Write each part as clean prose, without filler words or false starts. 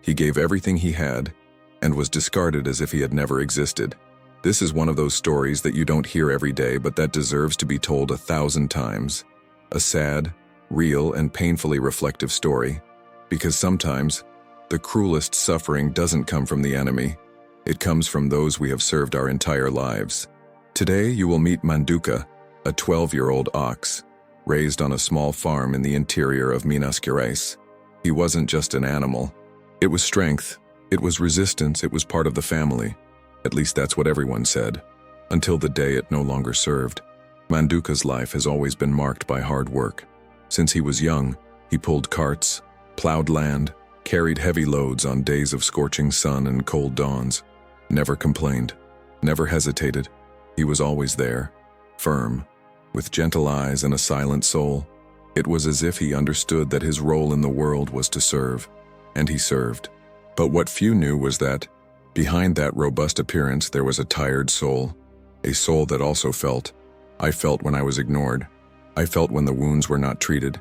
He gave everything he had and was discarded as if he had never existed. This is one of those stories that you don't hear every day, but that deserves to be told 1,000 times. A sad, real, and painfully reflective story. Because sometimes, the cruelest suffering doesn't come from the enemy. It comes from those we have served our entire lives. Today, you will meet Manduka, a 12-year-old ox, raised on a small farm in the interior of Minas Gerais. He wasn't just an animal. It was strength. It was resistance. It was part of the family. At least that's what everyone said, until the day it no longer served. Manduka's life has always been marked by hard work. Since he was young, he pulled carts, plowed land, carried heavy loads on days of scorching sun and cold dawns. Never complained, never hesitated. He was always there, firm, with gentle eyes and a silent soul. It was as if he understood that his role in the world was to serve, and he served. But what few knew was that, behind that robust appearance, there was a tired soul, a soul that also felt. I felt when I was ignored. I felt when the wounds were not treated.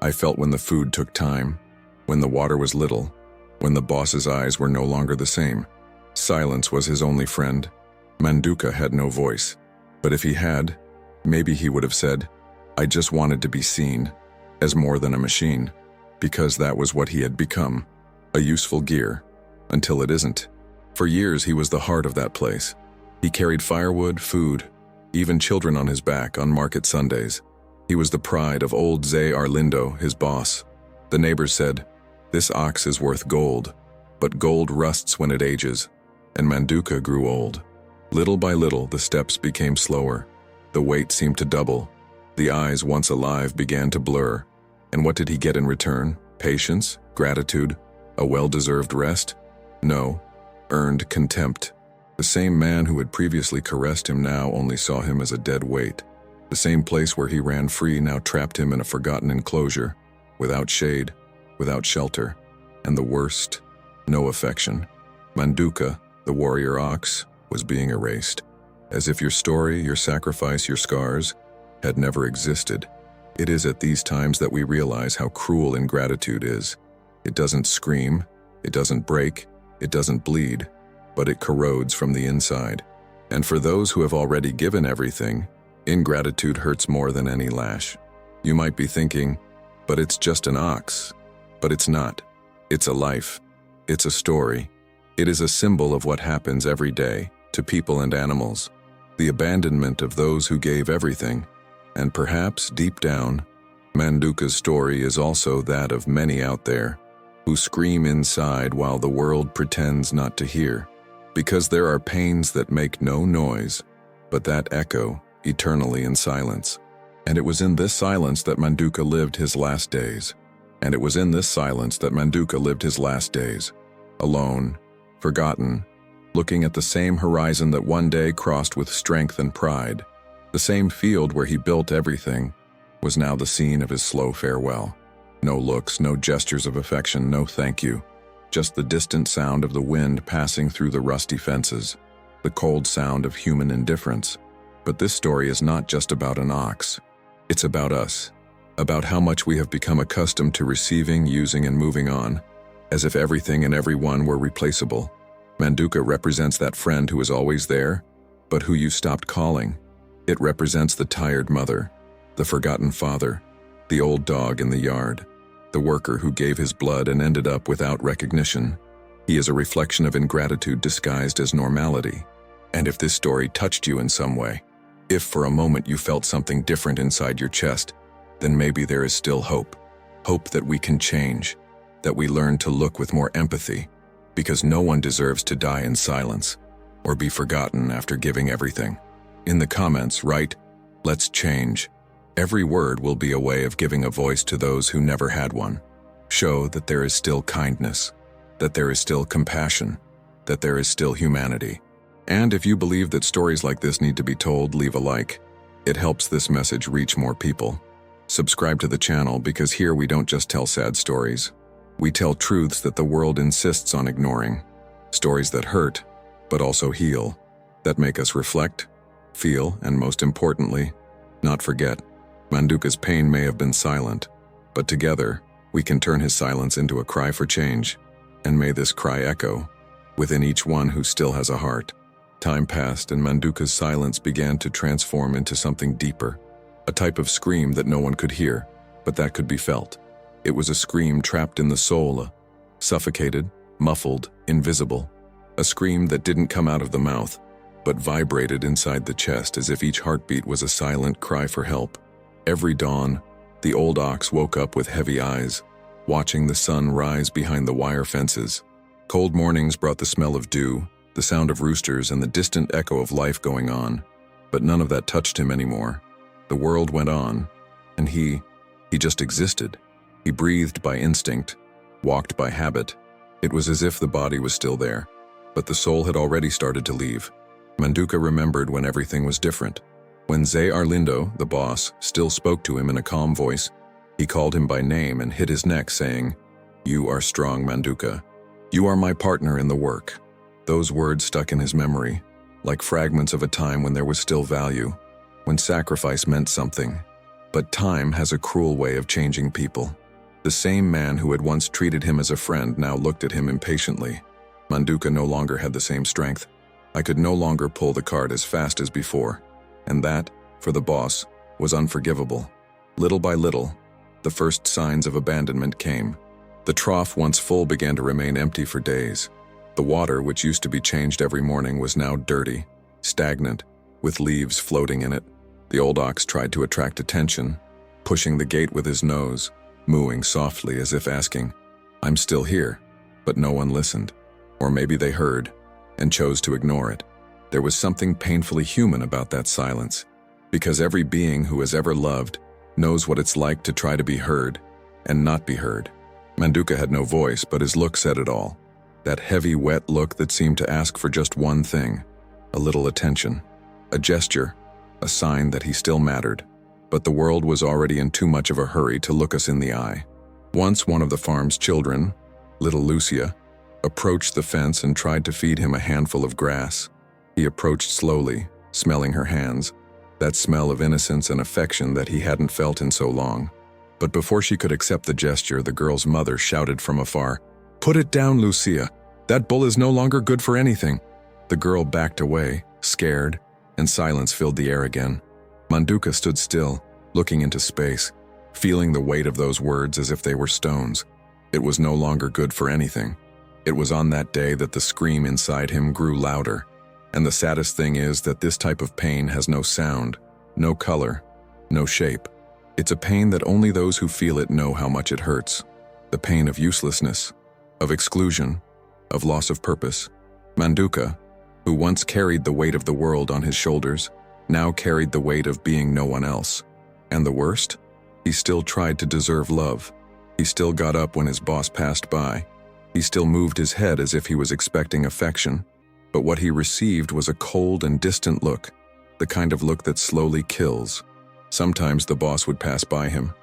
I felt when the food took time, when the water was little, when the boss's eyes were no longer the same. Silence was his only friend. Manduka had no voice, but if he had, maybe he would have said, "I just wanted to be seen," as more than a machine, because that was what he had become, a useful gear, until it isn't. For years he was the heart of that place. He carried firewood, food, even children on his back on market Sundays. He was the pride of old Zé Arlindo, his boss. The neighbors said, "This ox is worth gold," but gold rusts when it ages, and Manduka grew old. Little by little, the steps became slower. The weight seemed to double. The eyes, once alive, began to blur. And what did he get in return? Patience? Gratitude? A well-deserved rest? No. Earned contempt. The same man who had previously caressed him now only saw him as a dead weight. The same place where he ran free now trapped him in a forgotten enclosure, without shade, without shelter, and the worst, no affection. Manduka, the warrior ox, was being erased, as if your story, your sacrifice, your scars had never existed. It is at these times that we realize how cruel ingratitude is. It doesn't scream, it doesn't break, it doesn't bleed, but it corrodes from the inside. And for those who have already given everything, ingratitude hurts more than any lash. You might be thinking, but it's just an ox. But it's not. It's a life. It's a story. It is a symbol of what happens every day to people and animals. The abandonment of those who gave everything. And perhaps, deep down, Manduka's story is also that of many out there who scream inside while the world pretends not to hear. Because there are pains that make no noise, but that echo eternally in silence. And it was in this silence that Manduka lived his last days. And it was in this silence that Manduka lived his last days. Alone, forgotten, looking at the same horizon that one day crossed with strength and pride. The same field where he built everything was now the scene of his slow farewell. No looks, no gestures of affection, no thank you. Just the distant sound of the wind passing through the rusty fences, the cold sound of human indifference. But this story is not just about an ox. It's about us, about how much we have become accustomed to receiving, using, and moving on, as if everything and everyone were replaceable. Manduka represents that friend who is always there, but who you stopped calling. It represents the tired mother, the forgotten father, the old dog in the yard, the worker who gave his blood and ended up without recognition. He is a reflection of ingratitude disguised as normality. And if this story touched you in some way, if for a moment you felt something different inside your chest, then maybe there is still hope. Hope that we can change, that we learn to look with more empathy, because no one deserves to die in silence or be forgotten after giving everything. In the comments, write, "Let's change." Every word will be a way of giving a voice to those who never had one. Show that there is still kindness, that there is still compassion, that there is still humanity. And if you believe that stories like this need to be told, leave a like. It helps this message reach more people. Subscribe to the channel because here we don't just tell sad stories. We tell truths that the world insists on ignoring. Stories that hurt, but also heal, that make us reflect, feel, and most importantly, not forget. Manduka's pain may have been silent, but together, we can turn his silence into a cry for change. And may this cry echo within each one who still has a heart. Time passed, and Manduka's silence began to transform into something deeper, a type of scream that no one could hear, but that could be felt. It was a scream trapped in the soul, suffocated, muffled, invisible. A scream that didn't come out of the mouth, but vibrated inside the chest as if each heartbeat was a silent cry for help. Every dawn, the old ox woke up with heavy eyes, watching the sun rise behind the wire fences. Cold mornings brought the smell of dew, the sound of roosters, and the distant echo of life going on. But none of that touched him anymore. The world went on, and he just existed. He breathed by instinct, walked by habit. It was as if the body was still there, but the soul had already started to leave. Manduka remembered when everything was different. When Zé Arlindo, the boss, still spoke to him in a calm voice, he called him by name and hit his neck, saying, "You are strong, Manduka. You are my partner in the work." Those words stuck in his memory, like fragments of a time when there was still value, when sacrifice meant something. But time has a cruel way of changing people. The same man who had once treated him as a friend now looked at him impatiently. Manduka no longer had the same strength. I could no longer pull the cart as fast as before, and that, for the boss, was unforgivable. Little by little, the first signs of abandonment came. The trough, once full, began to remain empty for days. The water, which used to be changed every morning, was now dirty, stagnant, with leaves floating in it. The old ox tried to attract attention, pushing the gate with his nose, mooing softly as if asking, "I'm still here," but no one listened. Or maybe they heard, and chose to ignore it. There was something painfully human about that silence, because every being who has ever loved knows what it's like to try to be heard and not be heard. Manduka had no voice, but his look said it all. That heavy, wet look that seemed to ask for just one thing, a little attention, a gesture, a sign that he still mattered. But the world was already in too much of a hurry to look us in the eye. Once one of the farm's children, little Lucia, approached the fence and tried to feed him a handful of grass. He approached slowly, smelling her hands, that smell of innocence and affection that he hadn't felt in so long. But before she could accept the gesture, the girl's mother shouted from afar, "Put it down, Lucia. That bull is no longer good for anything." The girl backed away, scared, and silence filled the air again. Manduka stood still, looking into space, feeling the weight of those words as if they were stones. It was no longer good for anything. It was on that day that the scream inside him grew louder. And the saddest thing is that this type of pain has no sound, no color, no shape. It's a pain that only those who feel it know how much it hurts. The pain of uselessness, of exclusion, of loss of purpose. Manduka, who once carried the weight of the world on his shoulders, now carried the weight of being no one else. And the worst? He still tried to deserve love. He still got up when his boss passed by. He still moved his head as if he was expecting affection. But what he received was a cold and distant look, the kind of look that slowly kills. Sometimes the boss would pass by him,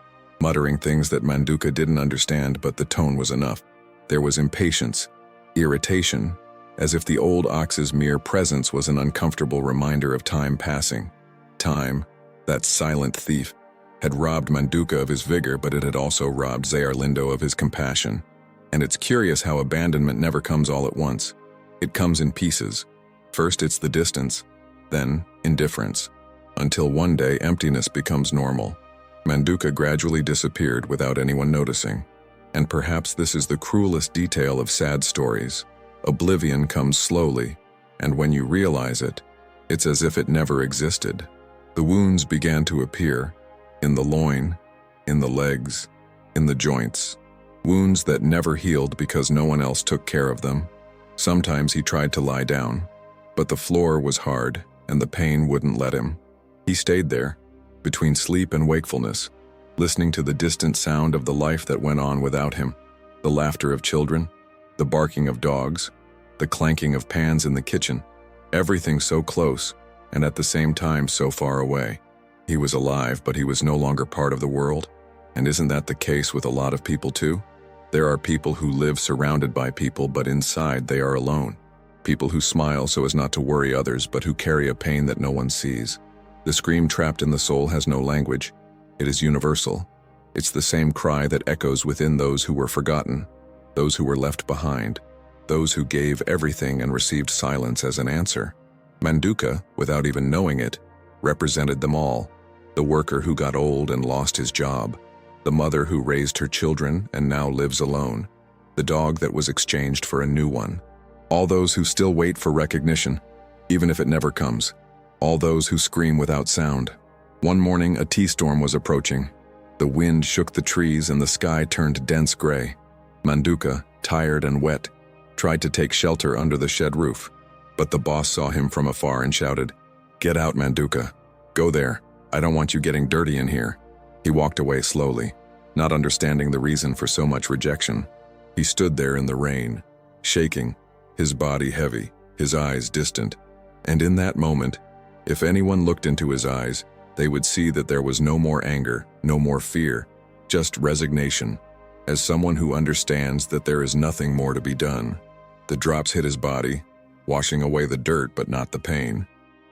muttering things that Manduka didn't understand, but the tone was enough. There was impatience, irritation, as if the old ox's mere presence was an uncomfortable reminder of time passing. Time, that silent thief, had robbed Manduka of his vigor, but it had also robbed Zé Arlindo of his compassion. And it's curious how abandonment never comes all at once. It comes in pieces. First it's the distance, then indifference, until one day emptiness becomes normal. Manduka gradually disappeared without anyone noticing. And perhaps this is the cruelest detail of sad stories. Oblivion comes slowly, and when you realize it, it's as if it never existed. The wounds began to appear, in the loin, in the legs, in the joints. Wounds that never healed because no one else took care of them. Sometimes he tried to lie down, but the floor was hard and the pain wouldn't let him. He stayed there, between sleep and wakefulness, listening to the distant sound of the life that went on without him, the laughter of children, the barking of dogs, the clanking of pans in the kitchen, everything so close and at the same time so far away. He was alive, but he was no longer part of the world. And isn't that the case with a lot of people too? There are people who live surrounded by people, but inside they are alone. People who smile so as not to worry others, but who carry a pain that no one sees. The scream trapped in the soul has no language. It is universal. It's the same cry that echoes within those who were forgotten. those who were left behind, those who gave everything and received silence as an answer. Manduka, without even knowing it, represented them all. The worker who got old and lost his job, the mother who raised her children and now lives alone, the dog that was exchanged for a new one. All those who still wait for recognition, even if it never comes. All those who scream without sound. One morning, a tea storm was approaching. The wind shook the trees and the sky turned dense gray. Manduka, tired and wet, tried to take shelter under the shed roof, but the boss saw him from afar and shouted, "Get out, Manduka. Go there. I don't want you getting dirty in here." He walked away slowly, not understanding the reason for so much rejection. He stood there in the rain, shaking, his body heavy, his eyes distant. And in that moment, if anyone looked into his eyes, they would see that there was no more anger, no more fear, just resignation, as someone who understands that there is nothing more to be done. The drops hit his body, washing away the dirt but not the pain.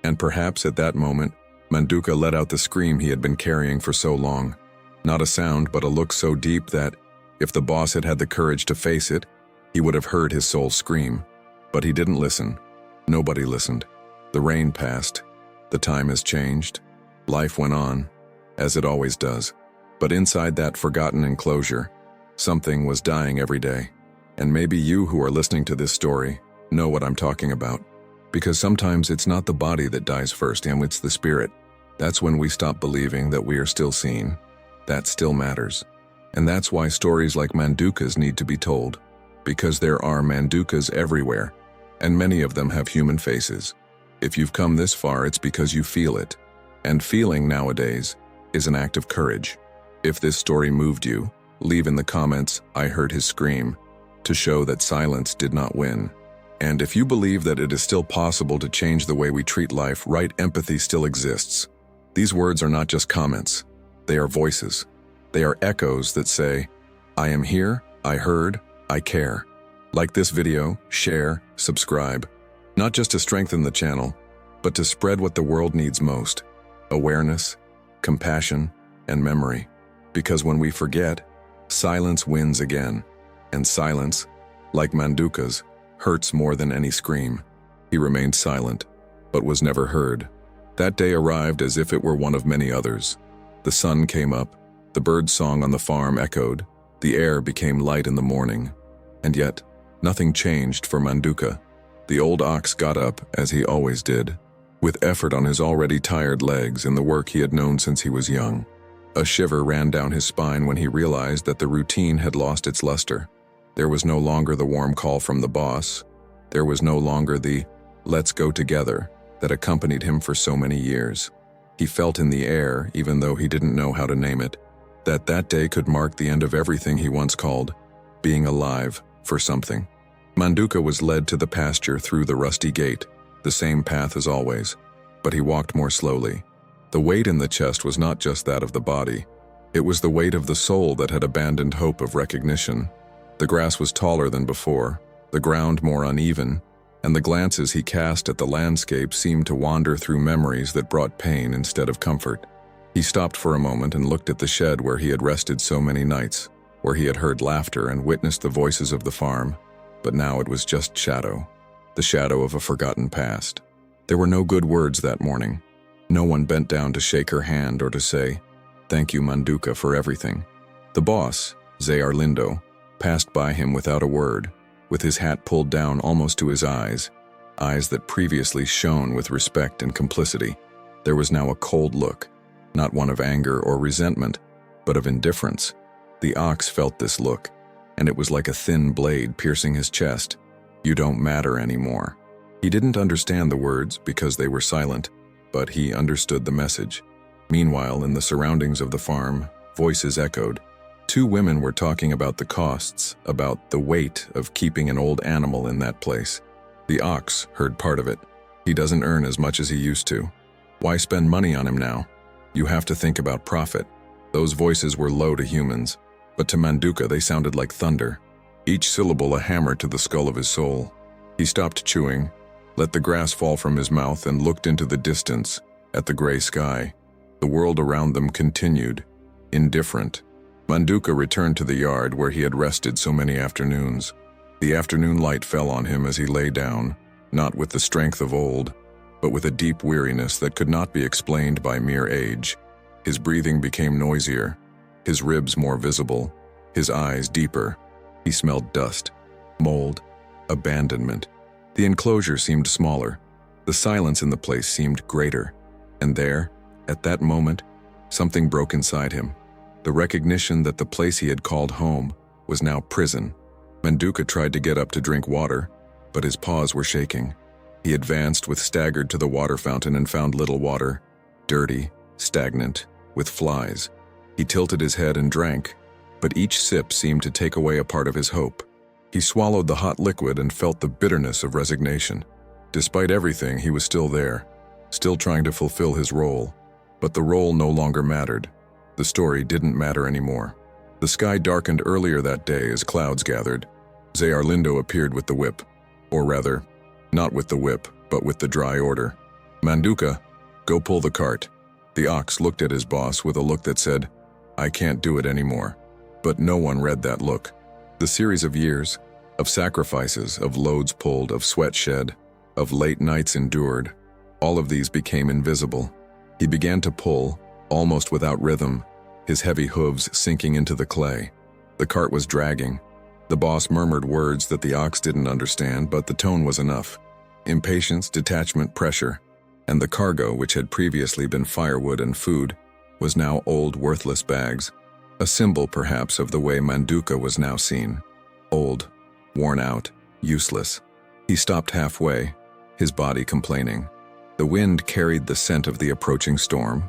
And perhaps at that moment, Manduka let out the scream he had been carrying for so long. Not a sound, but a look so deep that, if the boss had had the courage to face it, he would have heard his soul scream. But he didn't listen. Nobody listened. The rain passed. The time has changed. Life went on, as it always does. But inside that forgotten enclosure, something was dying every day. And maybe you who are listening to this story know what I'm talking about. Because sometimes it's not the body that dies first, and it's the spirit. That's when we stop believing that we are still seen. That still matters. And that's why stories like Manduka's need to be told. Because there are Mandukas everywhere, and many of them have human faces. If you've come this far, it's because you feel it. And feeling nowadays is an act of courage. If this story moved you, leave in the comments, "I heard his scream," to show that silence did not win. And if you believe that it is still possible to change the way we treat life, right empathy still exists. These words are not just comments. They are voices. They are echoes that say, "I am here, I heard, I care." Like this video, share, subscribe. Not just to strengthen the channel, but to spread what the world needs most: awareness, compassion, and memory. Because when we forget, silence wins again. And silence, like Manduka's, hurts more than any scream. He remained silent, but was never heard. That day arrived as if it were one of many others. The sun came up, the bird song on the farm echoed, the air became light in the morning. And yet, nothing changed for Manduka. The old ox got up, as he always did, with effort on his already tired legs in the work he had known since he was young. A shiver ran down his spine when he realized that the routine had lost its luster. There was no longer the warm call from the boss. There was no longer the "let's go together" that accompanied him for so many years. He felt in the air, even though he didn't know how to name it, that that day could mark the end of everything he once called being alive for something. Manduka was led to the pasture through the rusty gate, the same path as always, but he walked more slowly. The weight in the chest was not just that of the body. It was the weight of the soul that had abandoned hope of recognition. The grass was taller than before, the ground more uneven, and the glances he cast at the landscape seemed to wander through memories that brought pain instead of comfort. He stopped for a moment and looked at the shed where he had rested so many nights, where he had heard laughter and witnessed the voices of the farm. But now it was just shadow, the shadow of a forgotten past. There were no good words that morning. No one bent down to shake her hand or to say, "Thank you, Manduka, for everything." The boss, Zé Arlindo, passed by him without a word, with his hat pulled down almost to his eyes that previously shone with respect and complicity. There was now a cold look, not one of anger or resentment, but of indifference. The ox felt this look, and it was like a thin blade piercing his chest. "You don't matter anymore." He didn't understand the words because they were silent, but he understood the message. Meanwhile, in the surroundings of the farm, voices echoed. Two women were talking about the costs, about the weight of keeping an old animal in that place. The ox heard part of it. "He doesn't earn as much as he used to. Why spend money on him now? You have to think about profit." Those voices were low to humans, but to Manduka they sounded like thunder, each syllable a hammer to the skull of his soul. He stopped chewing, let the grass fall from his mouth, and looked into the distance, at the gray sky. The world around them continued, indifferent. Manduka returned to the yard where he had rested so many afternoons. The afternoon light fell on him as he lay down, not with the strength of old, but with a deep weariness that could not be explained by mere age. His breathing became noisier, his ribs more visible, his eyes deeper. He smelled dust, mold, abandonment. The enclosure seemed smaller. The silence in the place seemed greater. And there, at that moment, something broke inside him. The recognition that the place he had called home was now prison. Manduka tried to get up to drink water, but his paws were shaking. He advanced with staggered to the water fountain and found little water, dirty, stagnant, with flies. He tilted his head and drank, but each sip seemed to take away a part of his hope. He swallowed the hot liquid and felt the bitterness of resignation. Despite everything, he was still there, still trying to fulfill his role. But the role no longer mattered. The story didn't matter anymore. The sky darkened earlier that day as clouds gathered. Zayarlindo appeared with the whip. Or rather, not with the whip, but with the dry order. "Manduka, go pull the cart." The ox looked at his boss with a look that said, "I can't do it anymore." But no one read that look. The series of years, of sacrifices, of loads pulled, of sweat shed, of late nights endured, all of these became invisible. He began to pull, almost without rhythm, his heavy hooves sinking into the clay. The cart was dragging. The boss murmured words that the ox didn't understand, but the tone was enough. Impatience, detachment, pressure. And the cargo, which had previously been firewood and food, was now old, worthless bags. A symbol, perhaps, of the way Manduka was now seen. Old, worn out, useless. He stopped halfway, his body complaining. The wind carried the scent of the approaching storm.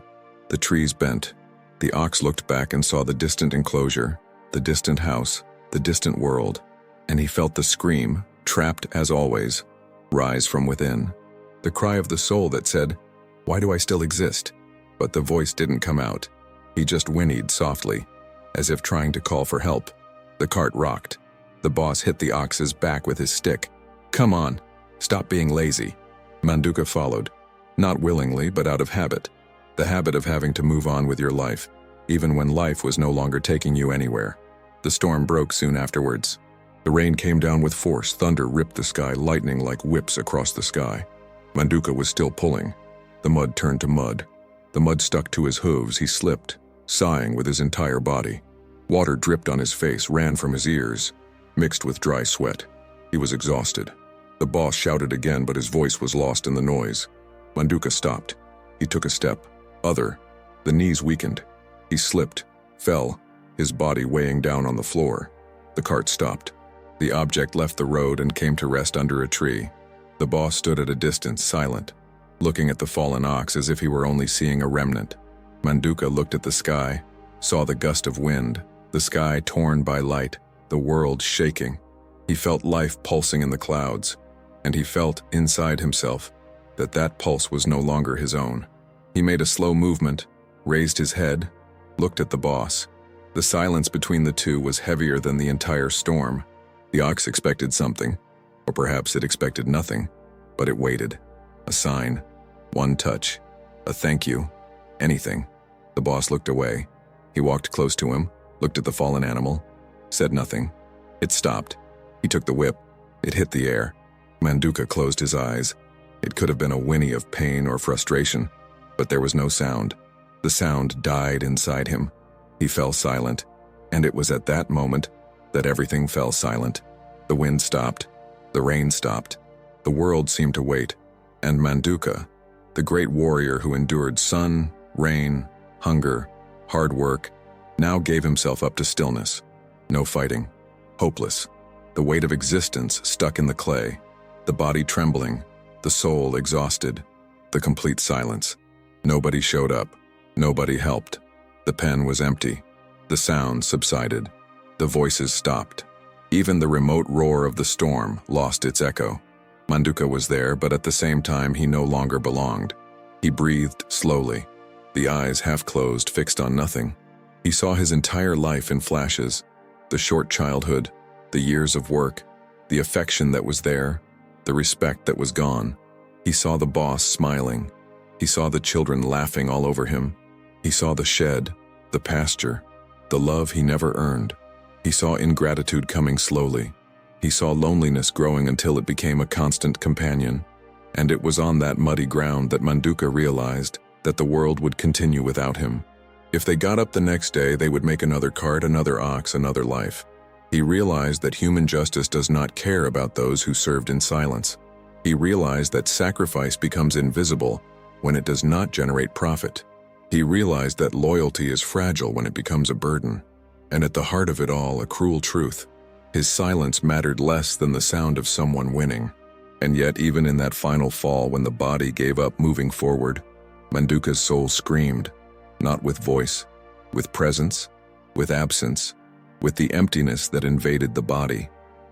The trees bent. The ox looked back and saw the distant enclosure, the distant house, the distant world, and he felt the scream, trapped as always, rise from within. The cry of the soul that said, "Why do I still exist?" But the voice didn't come out. He just whinnied softly, as if trying to call for help. The cart rocked. The boss hit the ox's back with his stick. "Come on, stop being lazy." Manduka followed, not willingly but out of habit. The habit of having to move on with your life, even when life was no longer taking you anywhere. The storm broke soon afterwards. The rain came down with force, thunder ripped the sky, lightning like whips across the sky. Manduka was still pulling. The mud turned to mud. The mud stuck to his hooves. He slipped, sighing with his entire body. Water dripped on his face, ran from his ears, mixed with dry sweat. He was exhausted. The boss shouted again, but his voice was lost in the noise. Manduka stopped. He took a step. The knees weakened. He slipped, fell, his body weighing down on the floor. The cart stopped. The object left the road and came to rest under a tree. The boss stood at a distance, silent, looking at the fallen ox as if he were only seeing a remnant. Manduka looked at the sky, saw the gust of wind, the sky torn by light, the world shaking. He felt life pulsing in the clouds, and he felt, inside himself, that that pulse was no longer his own. He made a slow movement, raised his head, looked at the boss. The silence between the two was heavier than the entire storm. The ox expected something, or perhaps it expected nothing, but it waited. A sign, one touch, a thank you, anything. The boss looked away. He walked close to him, looked at the fallen animal, said nothing. It stopped. He took the whip. It hit the air. Manduka closed his eyes. It could have been a whinny of pain or frustration, but there was no sound. The sound died inside him. He fell silent, and it was at that moment that everything fell silent. The wind stopped. The rain stopped. The world seemed to wait. And Manduka, the great warrior who endured sun, rain, hunger, hard work, now gave himself up to stillness. No fighting. Hopeless. The weight of existence stuck in the clay. The body trembling. The soul exhausted. The complete silence. Nobody showed up. Nobody helped. The pen was empty. The sound subsided. The voices stopped. Even the remote roar of the storm lost its echo. Manduka was there, but at the same time he no longer belonged. He breathed slowly, the eyes half closed, fixed on nothing. He saw his entire life in flashes, the short childhood, the years of work, the affection that was there, the respect that was gone. He saw the boss smiling. He saw the children laughing all over him. He saw the shed, the pasture, the love he never earned. He saw ingratitude coming slowly. He saw loneliness growing until it became a constant companion. And it was on that muddy ground that Manduka realized that the world would continue without him. If they got up the next day, they would make another cart, another ox, another life. He realized that human justice does not care about those who served in silence. He realized that sacrifice becomes invisible when it does not generate profit. He realized that loyalty is fragile when it becomes a burden. And at the heart of it all, a cruel truth. His silence mattered less than the sound of someone winning. And yet, even in that final fall, when the body gave up moving forward, Manduka's soul screamed, not with voice, with presence, with absence, with the emptiness that invaded the body,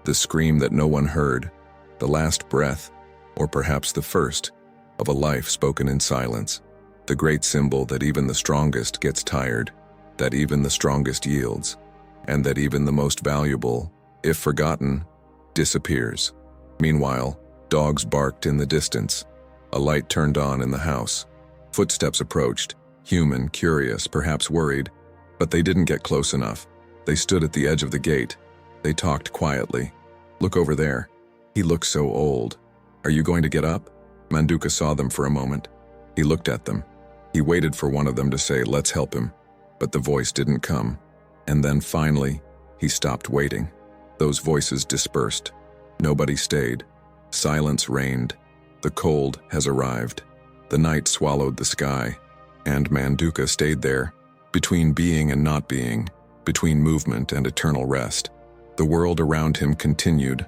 the scream that no one heard, the last breath, or perhaps the first, of a life spoken in silence, the great symbol that even the strongest gets tired, that even the strongest yields, and that even the most valuable, if forgotten, disappears. Meanwhile, dogs barked in the distance. A light turned on in the house. Footsteps approached, human, curious, perhaps worried, but they didn't get close enough. They stood at the edge of the gate. They talked quietly. "Look over there. He looks so old. Are you going to get up?" Manduka saw them for a moment. He looked at them. He waited for one of them to say, "Let's help him." But the voice didn't come. And then finally, he stopped waiting. Those voices dispersed. Nobody stayed. Silence reigned. The cold has arrived. The night swallowed the sky. And Manduka stayed there, between being and not being, between movement and eternal rest. The world around him continued.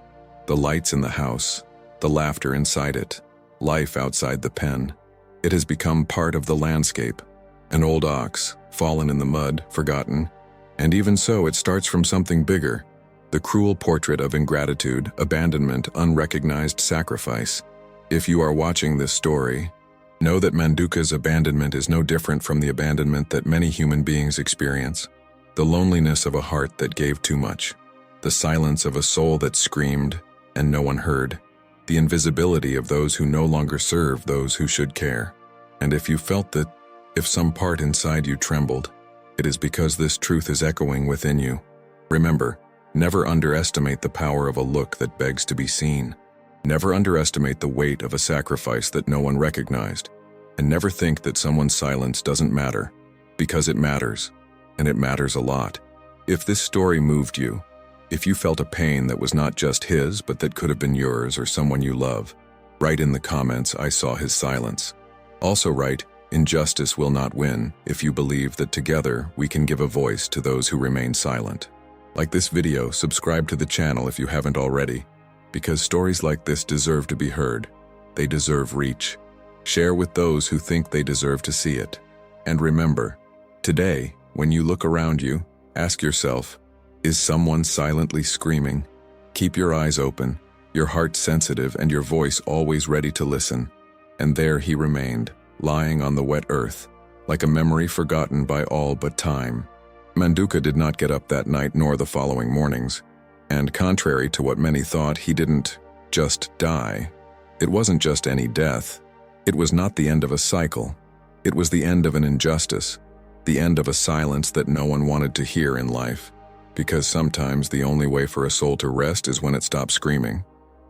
The lights in the house, the laughter inside it, life outside the pen. It has become part of the landscape. An old ox, fallen in the mud, forgotten. And even so, it starts from something bigger. The cruel portrait of ingratitude, abandonment, unrecognized sacrifice. If you are watching this story, know that Manduka's abandonment is no different from the abandonment that many human beings experience. The loneliness of a heart that gave too much. The silence of a soul that screamed and no one heard. The invisibility of those who no longer serve those who should care. And if you felt that, if some part inside you trembled, it is because this truth is echoing within you. Remember, never underestimate the power of a look that begs to be seen. Never underestimate the weight of a sacrifice that no one recognized. And never think that someone's silence doesn't matter, because it matters, and it matters a lot. If this story moved you, if you felt a pain that was not just his, but that could have been yours or someone you love, write in the comments, "I saw his silence." Also write, "Injustice will not win," if you believe that together we can give a voice to those who remain silent. Like this video, subscribe to the channel if you haven't already, because stories like this deserve to be heard. They deserve reach. Share with those who think they deserve to see it. And remember, today, when you look around you, ask yourself, is someone silently screaming? Keep your eyes open, your heart sensitive, and your voice always ready to listen. And there he remained, lying on the wet earth, like a memory forgotten by all but time. Manduka did not get up that night nor the following mornings. And contrary to what many thought, he didn't just die. It wasn't just any death. It was not the end of a cycle. It was the end of an injustice, the end of a silence that no one wanted to hear in life. Because sometimes the only way for a soul to rest is when it stops screaming.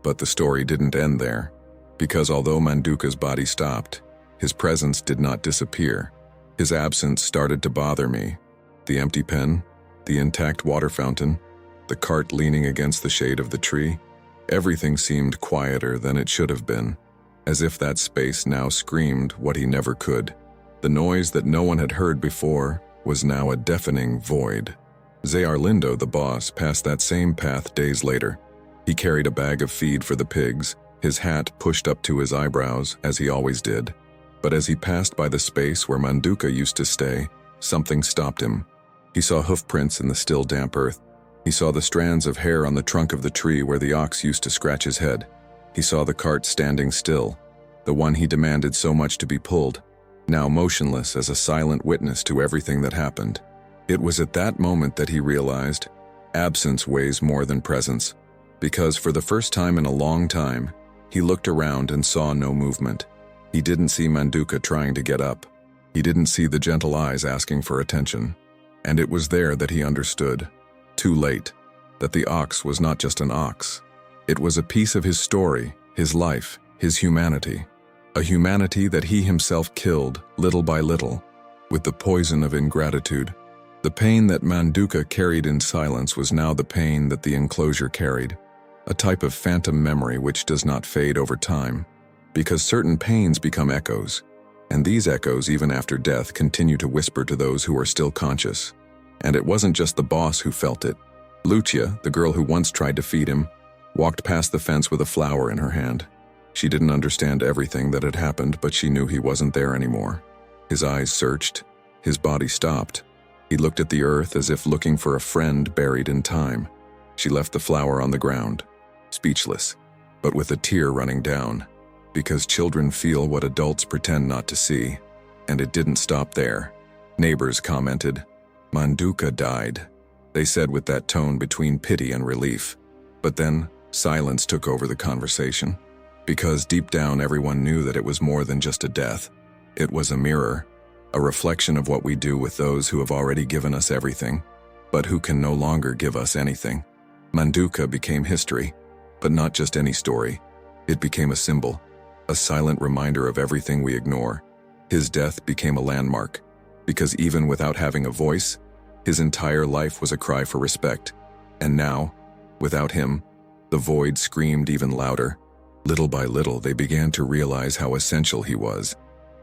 But the story didn't end there. Because although Manduka's body stopped, his presence did not disappear. His absence started to bother me. The empty pen, the intact water fountain, the cart leaning against the shade of the tree. Everything seemed quieter than it should have been, as if that space now screamed what he never could. The noise that no one had heard before was now a deafening void. Zayarlindo, the boss, passed that same path days later. He carried a bag of feed for the pigs, his hat pushed up to his eyebrows, as he always did. But as he passed by the space where Manduka used to stay, something stopped him. He saw hoof prints in the still damp earth. He saw the strands of hair on the trunk of the tree where the ox used to scratch his head. He saw the cart standing still, the one he demanded so much to be pulled, now motionless as a silent witness to everything that happened. It was at that moment that he realized absence weighs more than presence, because for the first time in a long time, he looked around and saw no movement. He didn't see Manduka trying to get up. He didn't see the gentle eyes asking for attention. And it was there that he understood, too late, that the ox was not just an ox. It was a piece of his story, his life, his humanity. A humanity that he himself killed, little by little, with the poison of ingratitude. The pain that Manduka carried in silence was now the pain that the enclosure carried, a type of phantom memory which does not fade over time, because certain pains become echoes, and these echoes, even after death, continue to whisper to those who are still conscious. And it wasn't just the boss who felt it. Lucia, the girl who once tried to feed him, walked past the fence with a flower in her hand. She didn't understand everything that had happened, but she knew he wasn't there anymore. His eyes searched, his body stopped. He looked at the earth as if looking for a friend buried in time. She left the flower on the ground, speechless, but with a tear running down, because children feel what adults pretend not to see. And it didn't stop there. Neighbors commented, "Manduka died," they said with that tone between pity and relief. But then, silence took over the conversation, because deep down everyone knew that it was more than just a death. It was a mirror, a reflection of what we do with those who have already given us everything, but who can no longer give us anything. Manduka became history, but not just any story. It became a symbol, a silent reminder of everything we ignore. His death became a landmark, because even without having a voice, his entire life was a cry for respect. And now, without him, the void screamed even louder. Little by little, they began to realize how essential he was,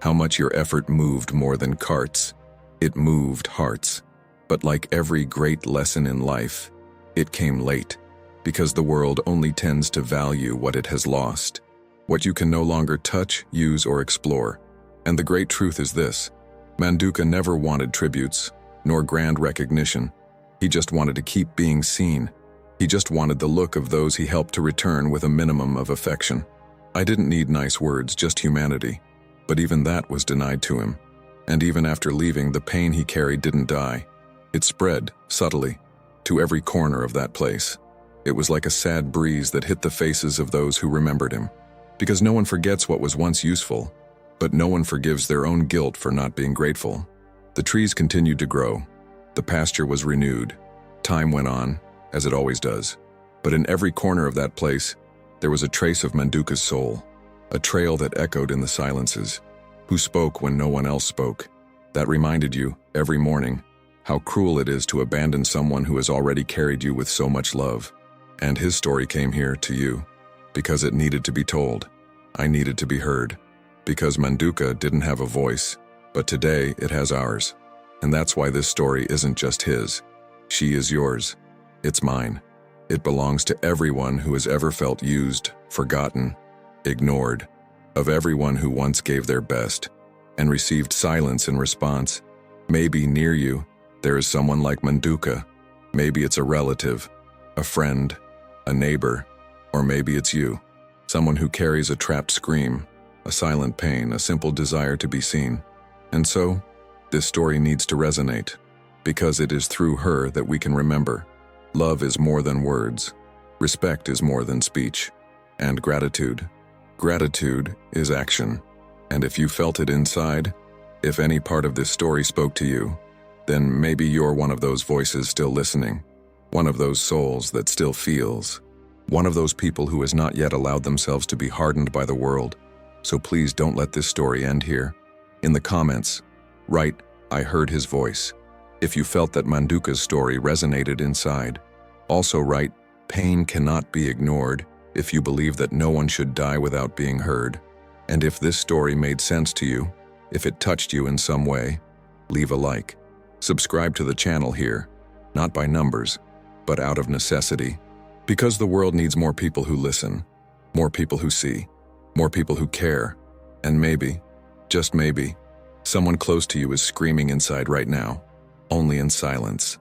how much your effort moved more than carts. It moved hearts. But like every great lesson in life, it came late, because the world only tends to value what it has lost, what you can no longer touch, use, or explore. And the great truth is this: Manduka never wanted tributes, nor grand recognition. He just wanted to keep being seen. He just wanted the look of those he helped to return with a minimum of affection. I didn't need nice words, just humanity. But even that was denied to him. And even after leaving, the pain he carried didn't die. It spread, subtly, to every corner of that place. It was like a sad breeze that hit the faces of those who remembered him. Because no one forgets what was once useful, but no one forgives their own guilt for not being grateful. The trees continued to grow. The pasture was renewed. Time went on, as it always does. But in every corner of that place, there was a trace of Manduka's soul. A trail that echoed in the silences, who spoke when no one else spoke, that reminded you, every morning, how cruel it is to abandon someone who has already carried you with so much love. And his story came here to you, because it needed to be told. I needed to be heard, because Manduka didn't have a voice, but today it has ours. And that's why this story isn't just his. She is yours. It's mine. It belongs to everyone who has ever felt used, forgotten, ignored, of everyone who once gave their best and received silence in response. Maybe near you, there is someone like Manduka. Maybe it's a relative, a friend, a neighbor, or maybe it's you, someone who carries a trapped scream, a silent pain, a simple desire to be seen. And so, this story needs to resonate, because it is through her that we can remember. Love is more than words, respect is more than speech, and gratitude is action. And if you felt it inside, if any part of this story spoke to you, then maybe you're one of those voices still listening, one of those souls that still feels, one of those people who has not yet allowed themselves to be hardened by the world. So please don't let this story end here. In the comments, write, "I heard his voice," if you felt that Manduka's story resonated inside. Also write, "Pain cannot be ignored," if you believe that no one should die without being heard. And if this story made sense to you, if it touched you in some way, leave a like. Subscribe to the channel here, not by numbers, but out of necessity. Because the world needs more people who listen, more people who see, more people who care. And maybe, just maybe, someone close to you is screaming inside right now, only in silence.